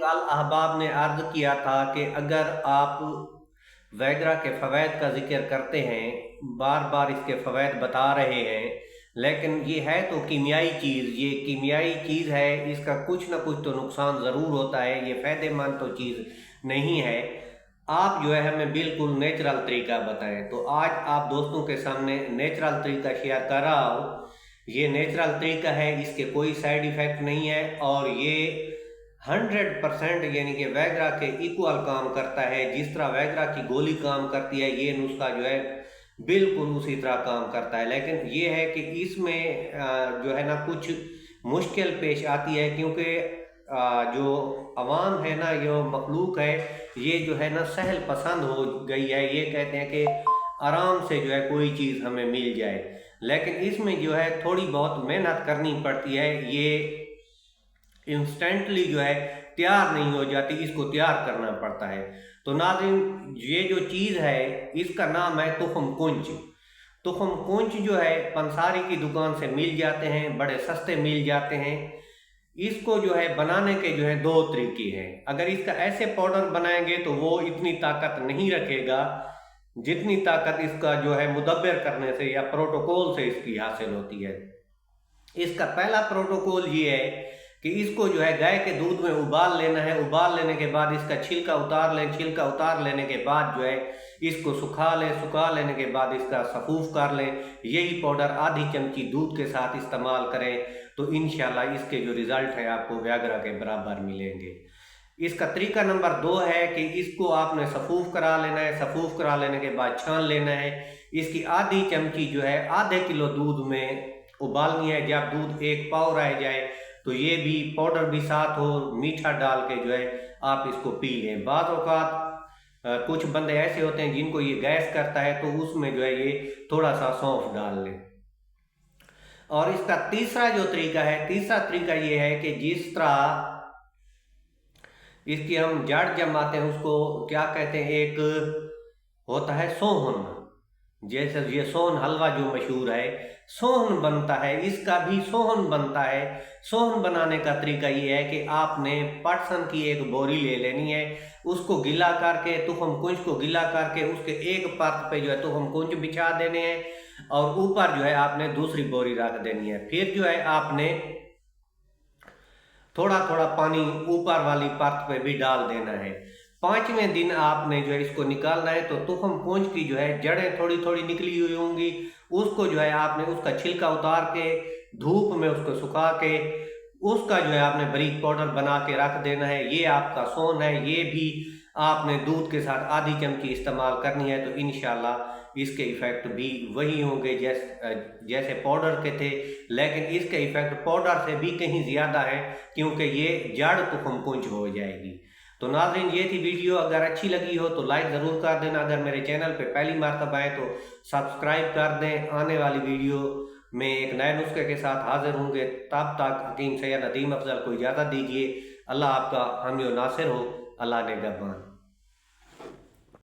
कल अहबाब ने अर्ज किया था कि अगर आप वैगरा के फ़वैद का जिक्र करते हैं, बार बार इसके फ़वैद बता रहे हैं, लेकिन ये है तो कीमियाई चीज़, ये कीमियाई चीज़ है, इसका कुछ ना कुछ तो नुकसान ज़रूर होता है, ये फ़ायदेमंद तो चीज़ नहीं है। आप जो है हमें बिल्कुल नेचुरल तरीका बताएं। तो आज आप दोस्तों के सामने नेचुरल तरीका शेयर कर रहा हूँ। ये नेचुरल तरीका है, इसके कोई साइड इफ़ेक्ट नहीं है और ये 100% यानी कि वैगरा के इक्वल काम करता है। जिस तरह वैगरा की गोली काम करती है, ये नुस्खा जो है बिल्कुल उसी तरह काम करता है। लेकिन ये है कि इसमें जो है ना कुछ मुश्किल पेश आती है, क्योंकि जो अवाम है ना, ये मखलूक है, ये जो है ना सहल पसंद हो गई है। ये कहते हैं कि आराम से जो है कोई चीज़ हमें मिल जाए, लेकिन इसमें जो है थोड़ी बहुत मेहनत करनी पड़ती है। ये इंस्टेंटली जो है तैयार नहीं हो जाती, इसको तैयार करना पड़ता है। तो नाज़रीन, ये जो चीज़ है इसका नाम है तुखम कुंज। तुखम कुंज जो है पंसारी की दुकान से मिल जाते हैं, बड़े सस्ते मिल जाते हैं। इसको जो है बनाने के जो है दो तरीके हैं। अगर इसका ऐसे पाउडर बनाएंगे तो वो इतनी ताकत नहीं रखेगा जितनी ताकत इसका जो है मुदब्बर करने से या प्रोटोकॉल से इसकी हासिल होती है। इसका पहला प्रोटोकॉल ये है कि इसको जो है गाय के दूध में उबाल लेना है। उबाल लेने के बाद इसका छिलका उतार लें। छिलका उतार लेने के बाद जो है इसको सुखा लें। सुखा लेने के बाद इसका सफूफ कर लें। यही पाउडर आधी चमची दूध के साथ इस्तेमाल करें तो इंशाल्लाह इसके जो रिज़ल्ट है आपको व्यागरा के बराबर मिलेंगे। इसका तरीका नंबर 2 है कि इसको आपने सफूफ करा लेना है। सफूफ करा लेने के बाद छान लेना है। इसकी आधी चमची जो है आधे किलो दूध में उबालनी है। जब दूध एक पाव रह जाए तो ये भी पाउडर भी साथ हो, मीठा डाल के जो है आप इसको पी लें। बाज़ औक़ात कुछ बंदे ऐसे होते हैं जिनको ये गैस करता है, तो उसमें जो है ये थोड़ा सा सौंफ डाल लें। और इसका तीसरा जो तरीका है, तीसरा तरीका ये है कि जिस तरह इसकी हम जड़ जमाते हैं, उसको क्या कहते हैं, एक होता है सोहन। जैसे ये सोहन हलवा जो मशहूर है, सोहन बनता है, इसका भी सोहन बनता है। सोहन बनाने का तरीका ये है कि आपने पटसन की एक बोरी ले लेनी है। उसको गिला करके, तुखम कुंज को गिला करके उसके एक परत पे जो है तुखम कुंज बिछा देने हैं और ऊपर जो है आपने दूसरी बोरी रख देनी है। फिर जो है आपने थोड़ा थोड़ा पानी ऊपर वाली परत पे भी डाल देना है। 5वें दिन आपने जो है इसको निकालना है। तो तुखम कुंज की जो है जड़ें थोड़ी थोड़ी निकली हुई होंगी, उसको जो है आपने उसका छिलका उतार के धूप में उसको सुखा के उसका जो है आपने बारीक पाउडर बना के रख देना है। ये आपका सोहन है। ये भी आपने दूध के साथ आधी चमची इस्तेमाल करनी है। तो इंशाल्लाह इसके इफ़ेक्ट भी वही होंगे जैसे पाउडर के थे, लेकिन इसके इफ़ेक्ट पाउडर से भी कहीं ज़्यादा है, क्योंकि ये जड़ तुखम कुंज हो जाएगी। तो नाज़रीन, ये थी वीडियो। अगर अच्छी लगी हो तो लाइक ज़रूर कर देना। अगर मेरे चैनल पे पहली मर्तबा आए तो सब्सक्राइब कर दें। आने वाली वीडियो में एक नए नुस्खे के साथ हाजिर होंगे। तब तक हकीम सैयद नदीम अफजल को इजाज़त दीजिए। अल्लाह आपका हामी और नासिर हो। अल्लाह निगहबान।